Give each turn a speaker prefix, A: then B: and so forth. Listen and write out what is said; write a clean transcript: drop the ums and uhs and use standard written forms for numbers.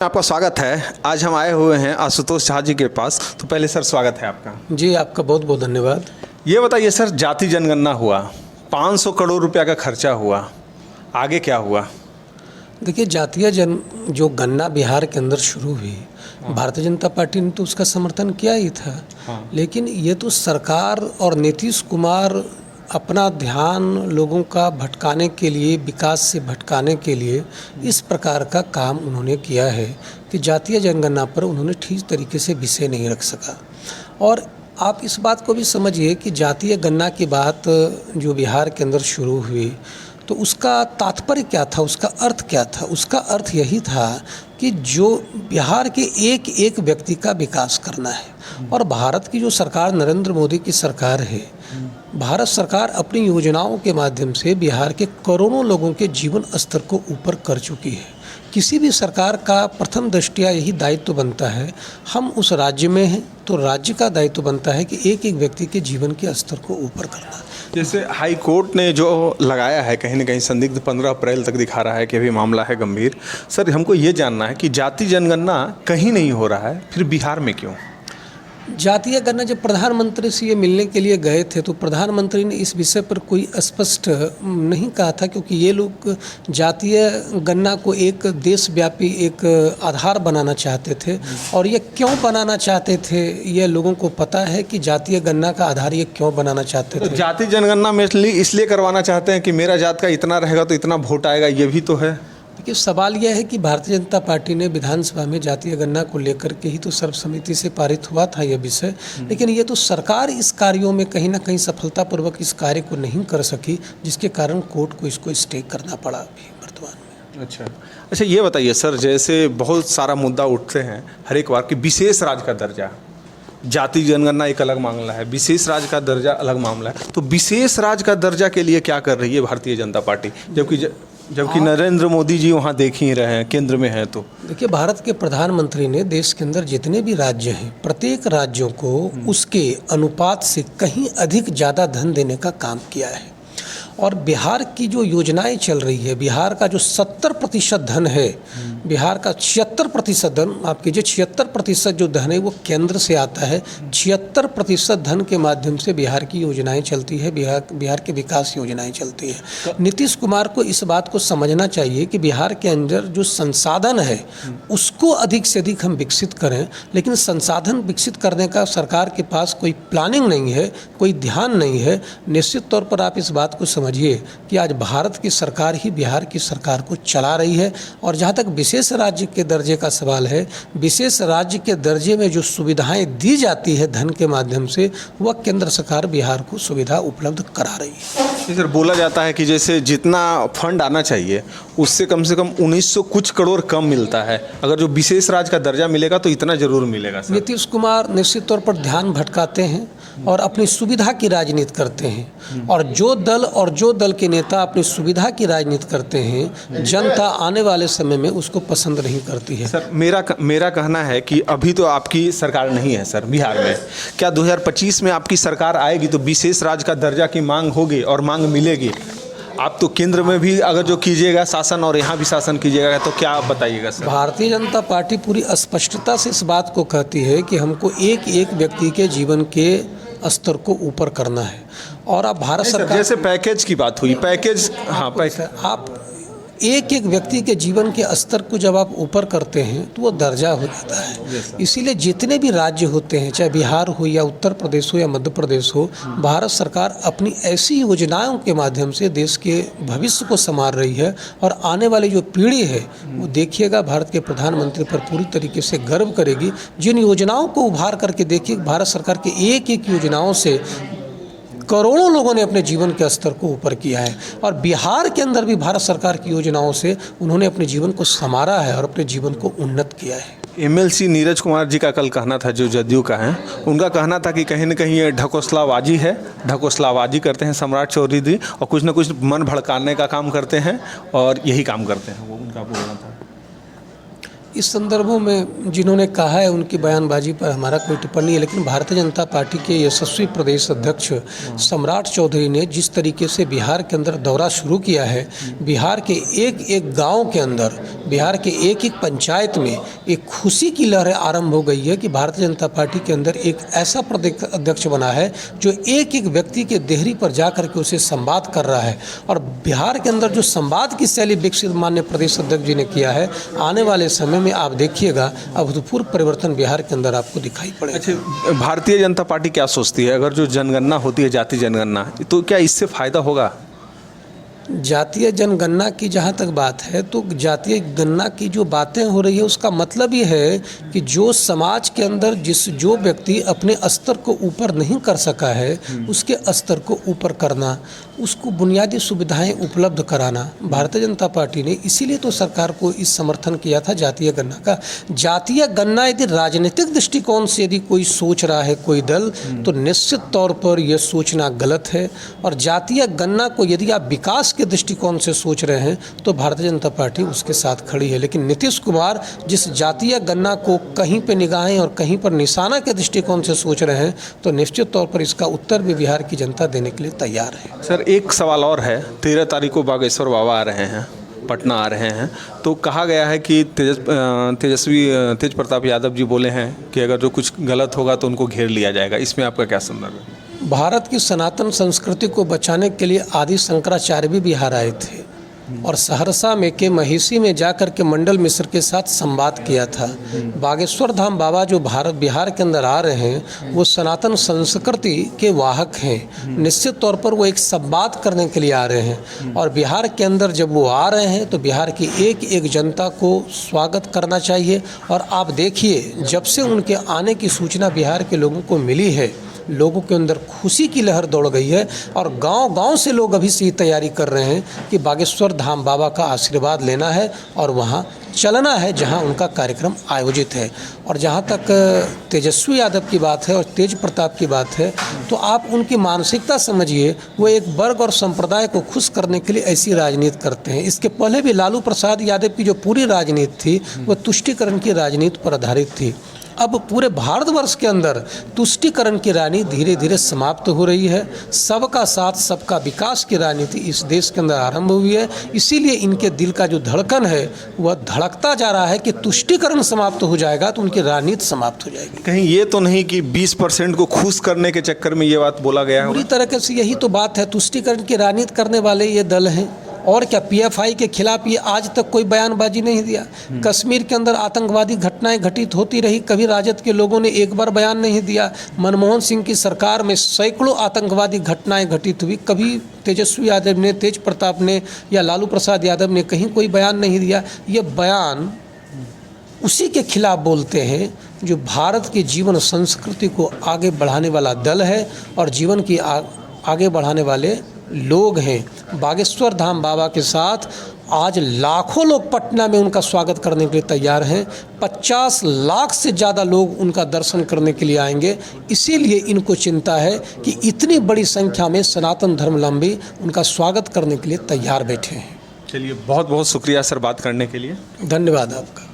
A: आपका स्वागत है। आज हम आए हुए हैं आशुतोष झा जी के पास। तो पहले सर स्वागत है आपका।
B: जी, आपका बहुत बहुत धन्यवाद।
A: ये बताइए सर, जाति जनगणना हुआ, 500 करोड़ रुपया का खर्चा हुआ, आगे क्या हुआ?
B: देखिए, जो गणना बिहार के अंदर शुरू हुई, भारतीय जनता पार्टी ने तो उसका समर्थन किया ही था। लेकिन ये तो सरकार और नीतीश कुमार अपना ध्यान लोगों का भटकाने के लिए, विकास से भटकाने के लिए इस प्रकार का काम उन्होंने किया है कि जातीय जनगणना पर उन्होंने ठीक तरीके से विषय नहीं रख सका। और आप इस बात को भी समझिए कि जातीय गणना की बात जो बिहार के अंदर शुरू हुई, तो उसका तात्पर्य क्या था, उसका अर्थ क्या था? उसका अर्थ यही था कि जो बिहार के एक एक व्यक्ति का विकास करना है। और भारत की जो सरकार, नरेंद्र मोदी की सरकार है, भारत सरकार अपनी योजनाओं के माध्यम से बिहार के करोड़ों लोगों के जीवन स्तर को ऊपर कर चुकी है। किसी भी सरकार का प्रथम दृष्टया यही दायित्व बनता है, हम उस राज्य में हैं तो राज्य का दायित्व बनता है कि एक एक व्यक्ति के जीवन के स्तर को ऊपर करना।
A: जैसे हाई कोर्ट ने जो लगाया है, कहीं ना कहीं संदिग्ध 15 अप्रैल तक दिखा रहा है कि अभी मामला है गंभीर। सर, हमको ये जानना है कि जाति जनगणना कहीं नहीं हो रहा है, फिर बिहार में क्यों?
B: जातीय गणना, जब प्रधानमंत्री से ये मिलने के लिए गए थे तो प्रधानमंत्री ने इस विषय पर कोई स्पष्ट नहीं कहा था, क्योंकि ये लोग जातीय गणना को एक देशव्यापी एक आधार बनाना चाहते थे। और ये क्यों बनाना चाहते थे, ये लोगों को पता है कि जातीय गणना का आधार ये क्यों बनाना चाहते थे।
A: तो जाति जनगणना में इसलिए करवाना चाहते हैं कि मेरा जात का इतना रहेगा तो इतना वोट आएगा, ये भी तो है।
B: देखिए, सवाल यह है कि भारतीय जनता पार्टी ने विधानसभा में जातीय गणना को लेकर के ही तो सर्वसम्मति से पारित हुआ था यह विषय। लेकिन ये तो सरकार इस कार्यों में कहीं ना कहीं सफलतापूर्वक इस कार्य को नहीं कर सकी, जिसके कारण कोर्ट को इसको स्टे करना पड़ा अभी वर्तमान में।
A: अच्छा, ये बताइए सर, जैसे बहुत सारा मुद्दा उठते हैं हर एक बार कि विशेष राज्य का दर्जा, जाति जनगणना एक अलग मामला है, विशेष राज्य का दर्जा अलग मामला है। तो विशेष राज्य का दर्जा के लिए क्या कर रही है भारतीय जनता पार्टी, जबकि नरेंद्र मोदी जी वहाँ देख ही रहे हैं, केंद्र में हैं? तो देखिए,
B: भारत के प्रधानमंत्री ने देश के अंदर जितने भी राज्य हैं, प्रत्येक राज्यों को उसके अनुपात से कहीं अधिक ज़्यादा धन देने का काम किया है। और बिहार की जो योजनाएं चल रही है, बिहार का जो 70% धन है, बिहार का 76% धन, माफ कीजिए 76% जो धन है वो केंद्र से आता है। 76% धन के माध्यम से बिहार की योजनाएं चलती है, बिहार के विकास योजनाएं चलती है। नीतीश कुमार को इस बात को समझना चाहिए कि बिहार के अंदर जो संसाधन है उसको अधिक से अधिक हम विकसित करें, लेकिन संसाधन विकसित करने का सरकार के पास कोई प्लानिंग नहीं है, कोई ध्यान नहीं है। निश्चित तौर पर आप इस बात को समझिए कि आज भारत की सरकार ही बिहार की सरकार को चला रही है। और जहाँ तक विशेष राज्य के दर्जे का सवाल है, विशेष राज्य के दर्जे में जो सुविधाएं दी जाती है धन के माध्यम से, वह केंद्र सरकार बिहार को सुविधा उपलब्ध करा रही है।
A: सर, बोला जाता है कि जैसे जितना फंड आना चाहिए उससे कम से कम 1900 कुछ करोड़ कम मिलता है। अगर जो विशेष राज्य का दर्जा मिलेगा तो इतना जरूर मिलेगा। सर,
B: नीतीश कुमार निश्चित तौर पर ध्यान भटकाते हैं और अपनी सुविधा की राजनीति करते हैं। और जो दल के नेता अपनी सुविधा की राजनीति करते हैं, जनता आने वाले समय में उसको पसंद नहीं करती है।
A: सर, मेरा कहना है कि अभी तो आपकी सरकार नहीं है सर बिहार में। क्या 2025 में आपकी सरकार आएगी तो विशेष राज्य का दर्जा की मांग होगी और मांग मिलेगी? आप तो केंद्र में भी अगर जो कीजिएगा शासन और यहाँ भी शासन कीजिएगा, तो क्या आप बताइएगा सर?
B: भारतीय जनता पार्टी पूरी स्पष्टता से इस बात को कहती है कि हमको एक एक व्यक्ति के जीवन के स्तर को ऊपर करना है। और अब भारत सरकार,
A: जैसे पैकेज की बात हुई, पैकेज, हाँ पैकेज,
B: आप एक एक व्यक्ति के जीवन के स्तर को जब आप ऊपर करते हैं तो वो दर्जा हो जाता है। इसीलिए जितने भी राज्य होते हैं, चाहे बिहार हो या उत्तर प्रदेश हो या मध्य प्रदेश हो, भारत सरकार अपनी ऐसी योजनाओं के माध्यम से देश के भविष्य को संवार रही है। और आने वाली जो पीढ़ी है वो देखिएगा, भारत के प्रधानमंत्री पर पूरी तरीके से गर्व करेगी। जिन योजनाओं को उभार करके देखिए, भारत सरकार के एक एक योजनाओं से करोड़ों लोगों ने अपने जीवन के स्तर को ऊपर किया है। और बिहार के अंदर भी भारत सरकार की योजनाओं से उन्होंने अपने जीवन को संवारा है और अपने जीवन को उन्नत किया है।
A: एमएलसी नीरज कुमार जी का कल कहना था, जो जदयू का है, उनका कहना था कि कहीं न कहीं ये ढकोसलाबाजी है, ढकोसलाबाजी करते हैं सम्राट चौधरी जी, और कुछ न कुछ मन भड़काने का काम करते हैं और यही काम करते हैं, वो उनका बोलना था।
B: इस संदर्भों में जिन्होंने कहा है उनकी बयानबाजी पर हमारा कोई टिप्पणी है, लेकिन भारतीय जनता पार्टी के यशस्वी प्रदेश अध्यक्ष सम्राट चौधरी ने जिस तरीके से बिहार के अंदर दौरा शुरू किया है, बिहार के एक एक गांव के अंदर, बिहार के एक एक पंचायत में एक खुशी की लहर आरंभ हो गई है कि भारतीय जनता पार्टी के अंदर एक ऐसा प्रदेश अध्यक्ष बना है जो एक एक व्यक्ति के देहरी पर जा करके उसे संवाद कर रहा है। और बिहार के अंदर जो संवाद की शैली विकसित माननीय प्रदेश अध्यक्ष जी ने किया है, आने वाले समय में आप देखिएगा अभूतपूर्व परिवर्तन बिहार के अंदर आपको दिखाई पड़ेगा।
A: अच्छा, भारतीय जनता पार्टी क्या सोचती है, अगर जो जनगणना होती है, जाति जनगणना, तो क्या इससे फायदा होगा?
B: जातीय जनगणना की जहाँ तक बात है, तो जातीय गणना की जो बातें हो रही है उसका मतलब ये है कि जो समाज के अंदर जो व्यक्ति अपने स्तर को ऊपर नहीं कर सका है, उसके स्तर को ऊपर करना, उसको बुनियादी सुविधाएं उपलब्ध कराना। भारतीय जनता पार्टी ने इसीलिए तो सरकार को इस समर्थन किया था जातीय गणना का। जातीय गणना यदि राजनीतिक दृष्टिकोण से यदि कोई सोच रहा है कोई दल, तो निश्चित तौर पर यह सोचना गलत है। और जातीय गणना को यदि आप विकास के दृष्टिकोण से सोच रहे हैं तो भारतीय जनता पार्टी उसके साथ खड़ी है। लेकिन नीतीश कुमार जिस जातीय गणना को कहीं पे निगाहें और कहीं पर निशाना के दृष्टिकोण से सोच रहे हैं, तो निश्चित तौर पर इसका उत्तर भी बिहार की जनता देने के लिए तैयार है।
A: सर, एक सवाल और है, 13 तारीख को बागेश्वर बाबा आ रहे हैं, पटना आ रहे हैं, तो कहा गया है कि तेज प्रताप यादव जी बोले हैं कि अगर जो कुछ गलत होगा तो उनको घेर लिया जाएगा। इसमें आपका क्या संदर्भ है?
B: भारत की सनातन संस्कृति को बचाने के लिए आदि शंकराचार्य भी बिहार आए थे और सहरसा में के महिषी में जाकर के मंडल मिश्र के साथ संवाद किया था। बागेश्वर धाम बाबा जो बिहार के अंदर आ रहे हैं, वो सनातन संस्कृति के वाहक हैं। निश्चित तौर पर वो एक संवाद करने के लिए आ रहे हैं और बिहार के अंदर जब वो आ रहे हैं तो बिहार की एक एक जनता को स्वागत करना चाहिए। और आप देखिए, जब से उनके आने की सूचना बिहार के लोगों को मिली है, लोगों के अंदर खुशी की लहर दौड़ गई है और गांव-गांव से लोग अभी से ही तैयारी कर रहे हैं कि बागेश्वर धाम बाबा का आशीर्वाद लेना है और वहां चलना है जहां उनका कार्यक्रम आयोजित है। और जहां तक तेजस्वी यादव की बात है और तेज प्रताप की बात है, तो आप उनकी मानसिकता समझिए, वो एक वर्ग और संप्रदाय को खुश करने के लिए ऐसी राजनीति करते हैं। इसके पहले भी लालू प्रसाद यादव की जो पूरी राजनीति थी वो तुष्टीकरण की राजनीति पर आधारित थी। अब पूरे भारतवर्ष के अंदर तुष्टीकरण की राजनीति धीरे धीरे समाप्त हो रही है। सबका साथ सबका विकास की राजनीति इस देश के अंदर आरंभ हुई है। इसीलिए इनके दिल का जो धड़कन है वह धड़कता जा रहा है कि तुष्टीकरण समाप्त हो जाएगा तो उनकी राजनीति समाप्त हो जाएगी।
A: कहीं ये तो नहीं कि 20% को खुश करने के चक्कर में ये बात बोला गया है?
B: पूरी तरीके से यही तो बात है। तुष्टीकरण की राजनीति करने वाले ये दल हैं और क्या। पीएफआई के खिलाफ ये आज तक कोई बयानबाजी नहीं दिया। कश्मीर के अंदर आतंकवादी घटनाएं घटित होती रही, कभी राजद के लोगों ने एक बार बयान नहीं दिया। मनमोहन सिंह की सरकार में सैकड़ों आतंकवादी घटनाएं घटित हुई, कभी तेजस्वी यादव ने, तेज प्रताप ने या लालू प्रसाद यादव ने कहीं कोई बयान नहीं दिया। ये बयान उसी के खिलाफ बोलते हैं जो भारत की जीवन संस्कृति को आगे बढ़ाने वाला दल है और जीवन की आगे बढ़ाने वाले लोग हैं। बागेश्वर धाम बाबा के साथ आज लाखों लोग पटना में उनका स्वागत करने के लिए तैयार हैं। 50 लाख से ज़्यादा लोग उनका दर्शन करने के लिए आएंगे। इसीलिए इनको चिंता है कि इतनी बड़ी संख्या में सनातन धर्मावलंबी उनका स्वागत करने के लिए तैयार बैठे हैं।
A: चलिए, बहुत बहुत शुक्रिया सर बात करने के लिए।
B: धन्यवाद आपका।